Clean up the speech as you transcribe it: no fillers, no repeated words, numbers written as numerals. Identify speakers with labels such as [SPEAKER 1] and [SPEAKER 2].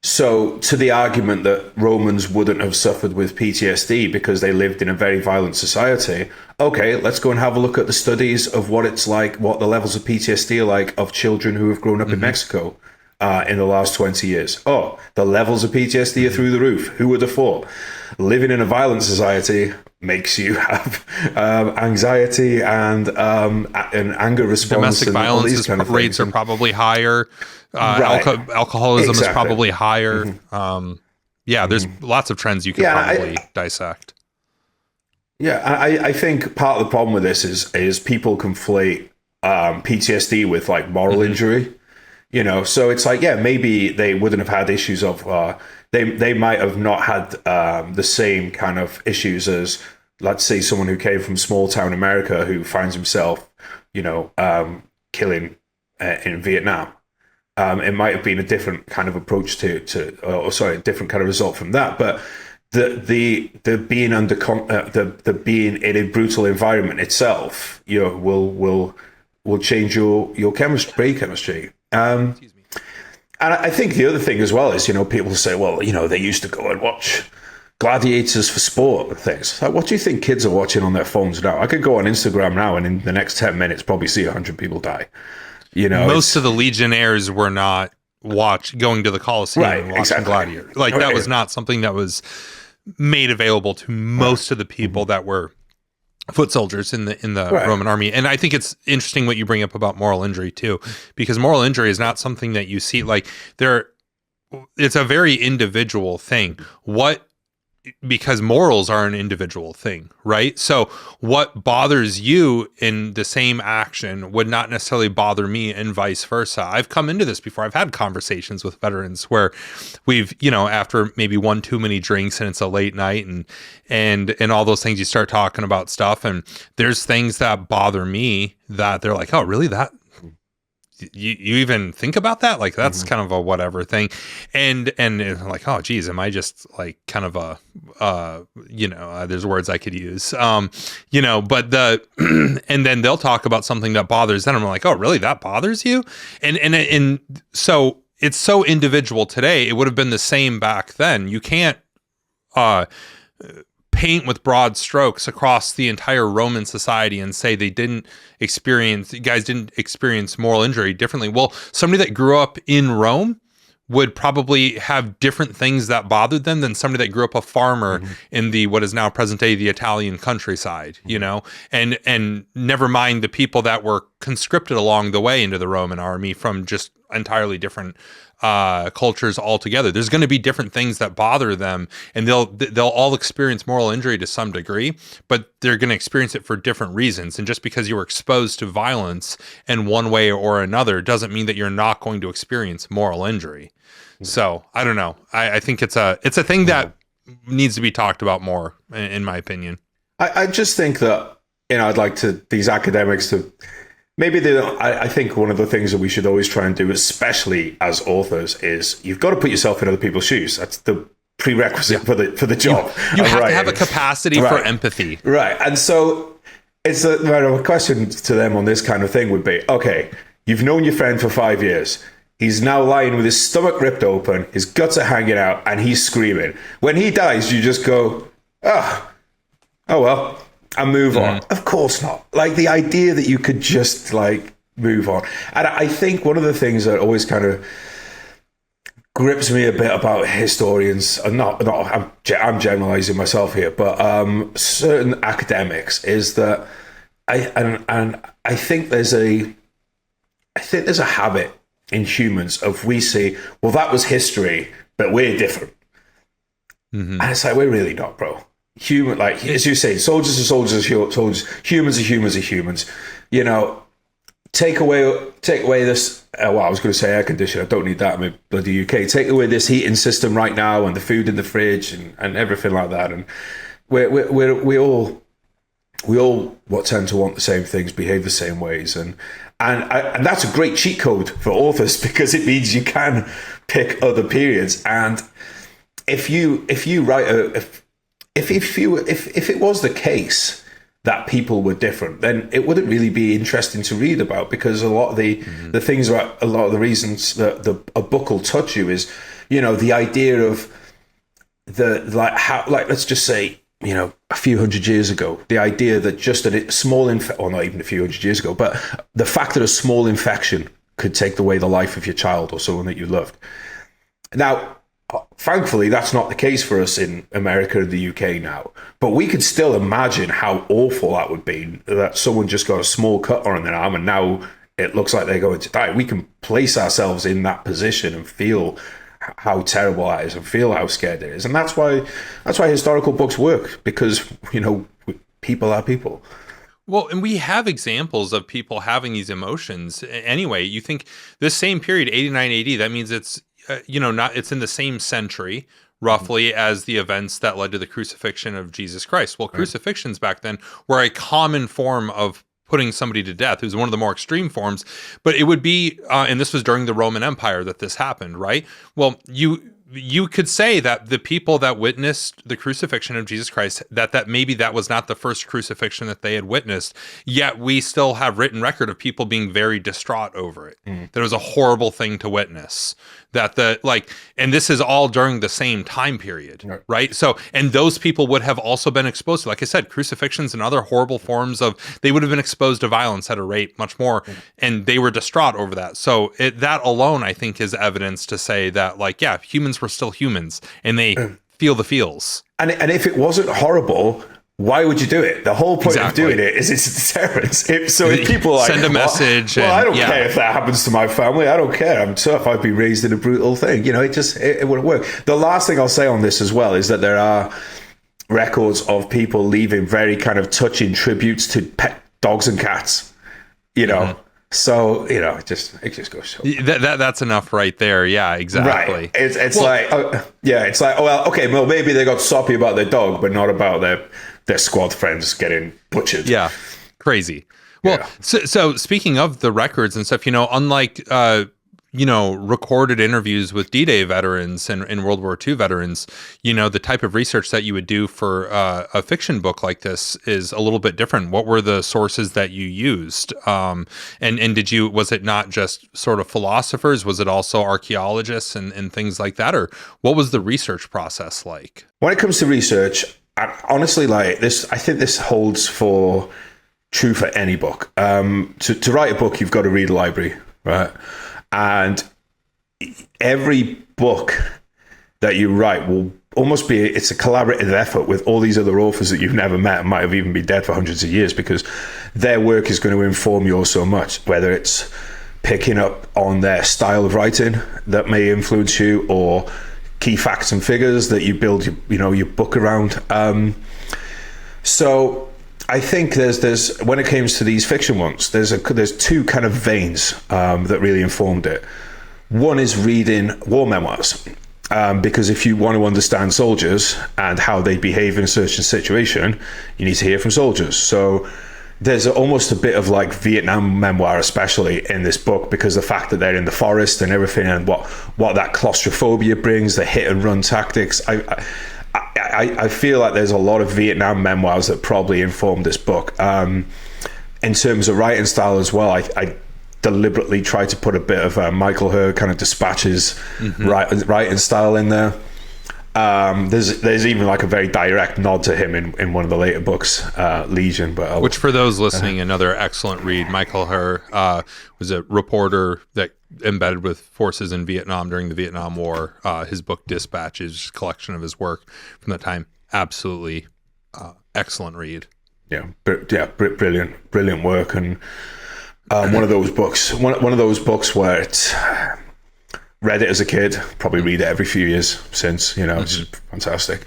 [SPEAKER 1] So, to the argument that Romans wouldn't have suffered with PTSD because they lived in a very violent society, okay, let's go and have a look at the studies of what it's like, what the levels of PTSD are like of children who have grown up in Mexico in the last 20 years. Oh, the levels of PTSD are through the roof. Who would have thought? Living in a violent society makes you have anxiety and an anger response.
[SPEAKER 2] Domestic
[SPEAKER 1] and all
[SPEAKER 2] violence
[SPEAKER 1] these kind of
[SPEAKER 2] rates
[SPEAKER 1] things.
[SPEAKER 2] are probably higher.
[SPEAKER 1] Right.
[SPEAKER 2] Alcoholism
[SPEAKER 1] Exactly.
[SPEAKER 2] is probably higher. There's lots of trends you could probably dissect.
[SPEAKER 1] Yeah, I think part of the problem with this is people conflate PTSD with like moral injury. You know, so it's like, yeah, maybe they wouldn't have had issues of they might have not had the same kind of issues as, let's say, someone who came from small town America who finds himself, killing in Vietnam. It might have been a different kind of approach a different kind of result from that. But the being the being in a brutal environment itself, will change your brain chemistry. And I think the other thing as well is, people say, well, they used to go and watch gladiators for sport and things. Like, what do you think kids are watching on their phones now? I could go on Instagram now and in the next 10 minutes probably see 100 people die.
[SPEAKER 2] Most of the legionnaires were not going to the Coliseum and watching gladiators. Like, that was not something that was made available to most of the people that were foot soldiers in the Roman army. And I think it's interesting what you bring up about moral injury too, because moral injury is not something that you see like it's a very individual thing. Because morals are an individual thing, right? So what bothers you in the same action would not necessarily bother me and vice versa. I've come into this before. I've had conversations with veterans where we've, after maybe one too many drinks and it's a late night and all those things, you start talking about stuff and there's things that bother me that they're like, oh, really? That you even think about that? Like, that's kind of a whatever thing. And like, oh geez, am I just like kind of there's words I could use, but and then they'll talk about something that bothers them. I'm like, oh really? That bothers you? And so it's so individual today. It would have been the same back then. You can't, paint with broad strokes across the entire Roman society and say guys didn't experience moral injury differently. Well, somebody that grew up in Rome would probably have different things that bothered them than somebody that grew up a farmer in the what is now present day the Italian countryside, and never mind the people that were conscripted along the way into the Roman army from just entirely different cultures altogether. There's going to be different things that bother them, and they'll all experience moral injury to some degree, but they're going to experience it for different reasons. And just because you were exposed to violence in one way or another doesn't mean that you're not going to experience moral injury. So I don't know. I think it's a thing that needs to be talked about more, in my opinion.
[SPEAKER 1] I just think that I'd like these academics to. Maybe I think one of the things that we should always try and do, especially as authors, is you've got to put yourself in other people's shoes. That's the prerequisite for the job.
[SPEAKER 2] You have to have a capacity for empathy.
[SPEAKER 1] Right. And so it's a question to them on this kind of thing would be, okay, you've known your friend for 5 years. He's now lying with his stomach ripped open, his guts are hanging out, and he's screaming. When he dies, you just go, oh well. And move on. Of course not. Like, the idea that you could just like move on. And I think one of the things that always kind of grips me a bit about historians, and I'm generalizing myself here, but certain academics, is that I think there's a habit in humans of, we say, well, that was history, but we're different. And it's like, we're really not, bro. Human, like as you say, soldiers are soldiers, humans are humans are humans. Take away this. I was going to say air conditioner. I don't need that. I'm in bloody UK. Take away this heating system right now, and the food in the fridge, and everything like that. And we all tend to want the same things, behave the same ways, and that's a great cheat code for authors, because it means you can pick other periods. And if you write if it was the case that people were different, then it wouldn't really be interesting to read about, because a lot of the things about a lot of the reasons that a book will touch you is, the idea of let's just say, a few hundred years ago, the idea that just a small or not even a few hundred years ago, but the fact that a small infection could take away the life of your child or someone that you loved. Now, thankfully, that's not the case for us in America and the UK now, but we could still imagine how awful that would be, that someone just got a small cut on their arm and now it looks like they're going to die. We can place ourselves in that position and feel how terrible that is and feel how scared it is. And that's why historical books work, because, people are people.
[SPEAKER 2] Well, and we have examples of people having these emotions. Anyway, you think this same period, 89 AD, that means it's, it's in the same century, roughly, as the events that led to the crucifixion of Jesus Christ. Well, crucifixions back then were a common form of putting somebody to death. It was one of the more extreme forms, but it would be, and this was during the Roman Empire that this happened, right? Well, you could say that the people that witnessed the crucifixion of Jesus Christ, that maybe that was not the first crucifixion that they had witnessed, yet we still have written record of people being very distraught over it. That it was a horrible thing to witness. And this is all during the same time period, right? So, and those people would have also been exposed to, like I said, crucifixions and other horrible forms they would have been exposed to violence at a rate much more, and they were distraught over that. So that alone, I think, is evidence to say that, humans were still humans, and they feel the feels.
[SPEAKER 1] And if it wasn't horrible, why would you do it? The whole point of doing it is it's a deterrence. If people
[SPEAKER 2] send a message,
[SPEAKER 1] I don't care if that happens to my family. I don't care. I'm tough. I've been raised in a brutal thing. It wouldn't work. The last thing I'll say on this as well is that there are records of people leaving very kind of touching tributes to pet dogs and cats. So, it just goes.
[SPEAKER 2] That's enough right there. Yeah, exactly.
[SPEAKER 1] Right. It's maybe they got soppy about their dog, but not about their squad friends getting butchered.
[SPEAKER 2] Yeah. Crazy. Well, so speaking of the records and stuff, unlike, recorded interviews with D-Day veterans and World War II veterans, the type of research that you would do for a fiction book like this is a little bit different. What were the sources that you used? And was it not just sort of philosophers? Was it also archaeologists and things like that? Or what was the research process like?
[SPEAKER 1] When it comes to research, honestly, I think this holds true for any book. To write a book, you've got to read a library, right? And every book that you write will almost it's a collaborative effort with all these other authors that you've never met and might have even been dead for hundreds of years, because their work is going to inform you so much, whether it's picking up on their style of writing that may influence you, or key facts and figures that you build your book around. So I think there's when it comes to these fiction ones, there's two kind of veins that really informed it. One is reading war memoirs, because if you want to understand soldiers and how they behave in a certain situation, you need to hear from soldiers. So there's almost a bit of Vietnam memoir, especially in this book, because the fact that they're in the forest and everything, and what that claustrophobia brings, the hit and run tactics. I feel like there's a lot of Vietnam memoirs that probably informed this book. In terms of writing style as well, I deliberately tried to put a bit of Michael Herr kind of dispatches writing style in there. There's even a very direct nod to him in one of the later books, Legion.
[SPEAKER 2] Which, for those listening, another excellent read. Michael Herr was a reporter that embedded with forces in Vietnam during the Vietnam War. His book Dispatch is a collection of his work from that time. Absolutely excellent read. Brilliant work. And one of those books where it's read it as a kid, probably read it every few years since, it's just fantastic.